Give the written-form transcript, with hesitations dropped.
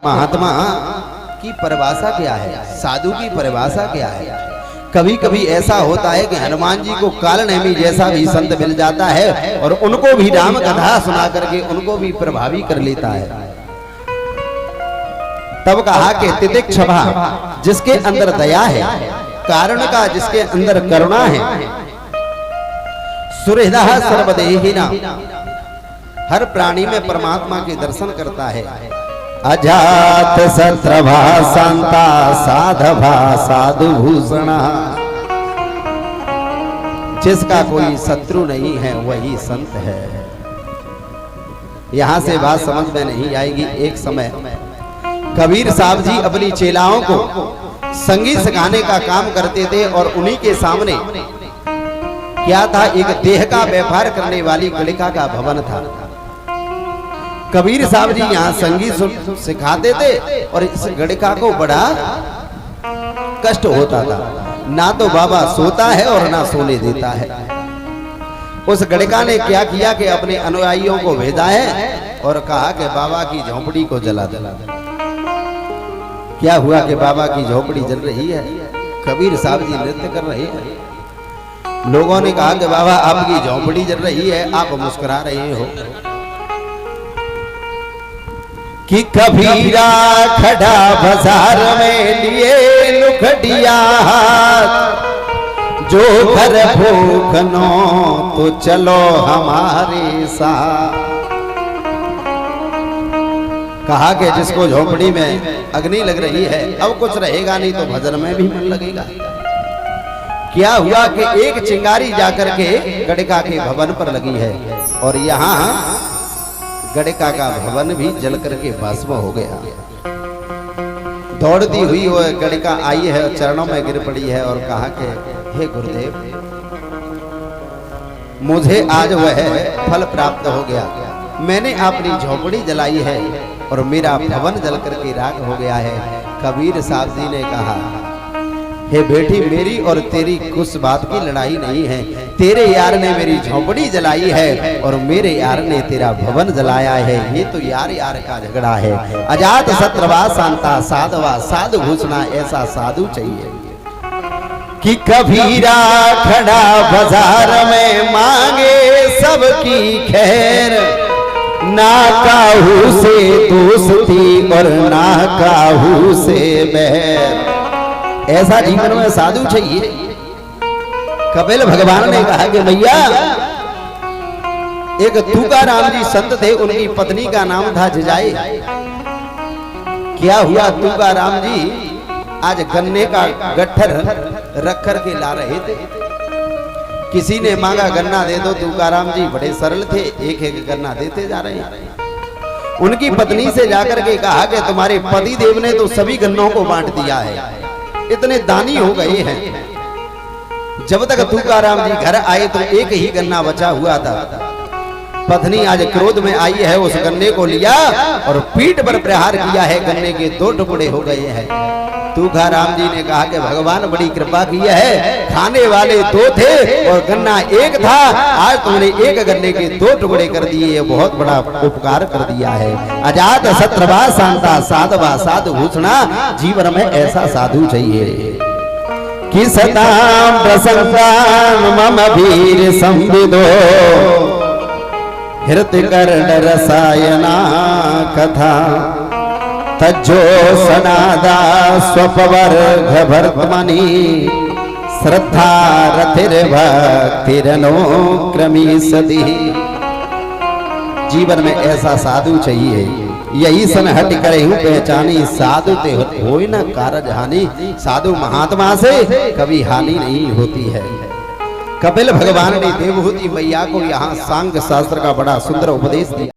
महात्मा की परिभाषा क्या है, साधु की परिभाषा क्या है। कभी कभी ऐसा होता है कि हनुमान जी को कालनेमी जैसा भी संत मिल जाता है और उनको भी राम कथा सुना करके उनको भी प्रभावी कर लेता है। तब कहा कि तितिक्षभा जिसके अंदर दया है, कारण का जिसके अंदर करुणा है, सुहृदा सर्वदेहिना हर प्राणी में परमात्मा के दर्शन करता है। अजात शत्रभा शांता साधभा साधु भूषणा, जिसका कोई शत्रु नहीं है वही संत है। यहां से बात समझ में नहीं आएगी। एक समय कबीर साहब जी अपनी चेलाओं को संगीत सिखाने का काम करते थे और उन्हीं के सामने क्या था, एक देह का व्यापार करने वाली गणिका का भवन था। कबीर साहब जी यहाँ संगीत सिखाते थे और इस गणिका को बड़ा कष्ट होता था। ना तो बाबा सोता है और ना सोने देता है। उस गणिका ने क्या किया कि अपने अनुयायियों को भेजा है और कहा कि बाबा की झोंपड़ी को जला दे। क्या हुआ कि बाबा की झोंपड़ी जल रही है, कबीर साहब जी नृत्य कर रहे हैं। लोगों ने कहा कि बाबा आपकी झोंपड़ी जल रही है, आप मुस्कुरा रहे हो। कि कबीरा खड़ा बाजार में लिए लुखड़िया हाथ, जो घर भूखनो तो चलो हमारे साथ। कहा कि जिसको झोपड़ी में अग्नि लग रही है, अब कुछ रहेगा नहीं तो भजन में भी मन लगेगा। क्या हुआ कि एक चिंगारी जाकर के गणिका के भवन पर लगी है और यहाँ गणिका का भवन भी जल करके भस्म हो गया। दौड़ती हुई वो गणिका आई है और चरणों में गिर पड़ी है और कहा कि हे गुरुदेव, मुझे आज वह फल प्राप्त हो गया। मैंने अपनी झोपड़ी जलाई है और मेरा भवन जल करके राख हो गया है। कबीर साहब जी ने कहा, हे बेटी, मेरी और तेरी कुछ बात की लड़ाई नहीं है। तेरे यार ने मेरी झोपड़ी जलाई है और मेरे यार ने तेरा भवन जलाया है। ये तो यार यार का झगड़ा है। अजात शत्रवा शांता साधवा साधु भूषणा, ऐसा साधु चाहिए। कि कबीरा खड़ा बाजार में मांगे सबकी खैर, ना काहू से दोस्ती और ना काहू से बैर। ऐसा जीवन में साधु चाहिए। कपिल भगवान ने कहा कि भैया, एक तुकाराम जी संत थे, उनकी पत्नी का नाम था जिजाई। क्या हुआ, तुकाराम जी आज गन्ने का गट्ठर रख कर के ला रहे थे। किसी ने मांगा गन्ना दे दो, तुकाराम जी बड़े सरल थे, एक एक गन्ना देते जा रहे हैं। उनकी पत्नी से जाकर के कहा कि तुम्हारे पति देव ने तो सभी गन्नों को बांट दिया है, इतने दानी हो गए हैं। जब तक तुकाराम जी घर आए तो एक ही गन्ना बचा हुआ था। पत्नी आज क्रोध में आई है, उस गन्ने को लिया और पीठ पर प्रहार किया है। गन्ने के 2 टुकड़े हो गए हैं। तुकाराम जी ने कहा कि भगवान बड़ी कृपा की है, खाने वाले 2 थे और गन्ना 1 था। आज तुमने एक गन्ने के 2 टुकड़े कर दिए, ये बहुत बड़ा उपकार कर दिया है। अजात शत्रवा शांता साधवा साधु भूषणा, जीवन में ऐसा साधु चाहिए। कि सताम प्रसन्नाम मम वीर संविदो, हृत कर्ण रसायना कथा, तज्जो सनादा स्वपवर्घ भर्तमनि, श्रद्धा रथिर भक्तिरनो क्रमी सदी। जीवन में ऐसा साधु चाहिए। यही सन हट करे हूँ पहचानी, साधु ते होई न कारज हानि। साधु महात्मा से कभी हानि नहीं होती है। कपिल भगवान ने देवहूति मैया को यहाँ सांख्य शास्त्र का बड़ा सुंदर उपदेश दिया।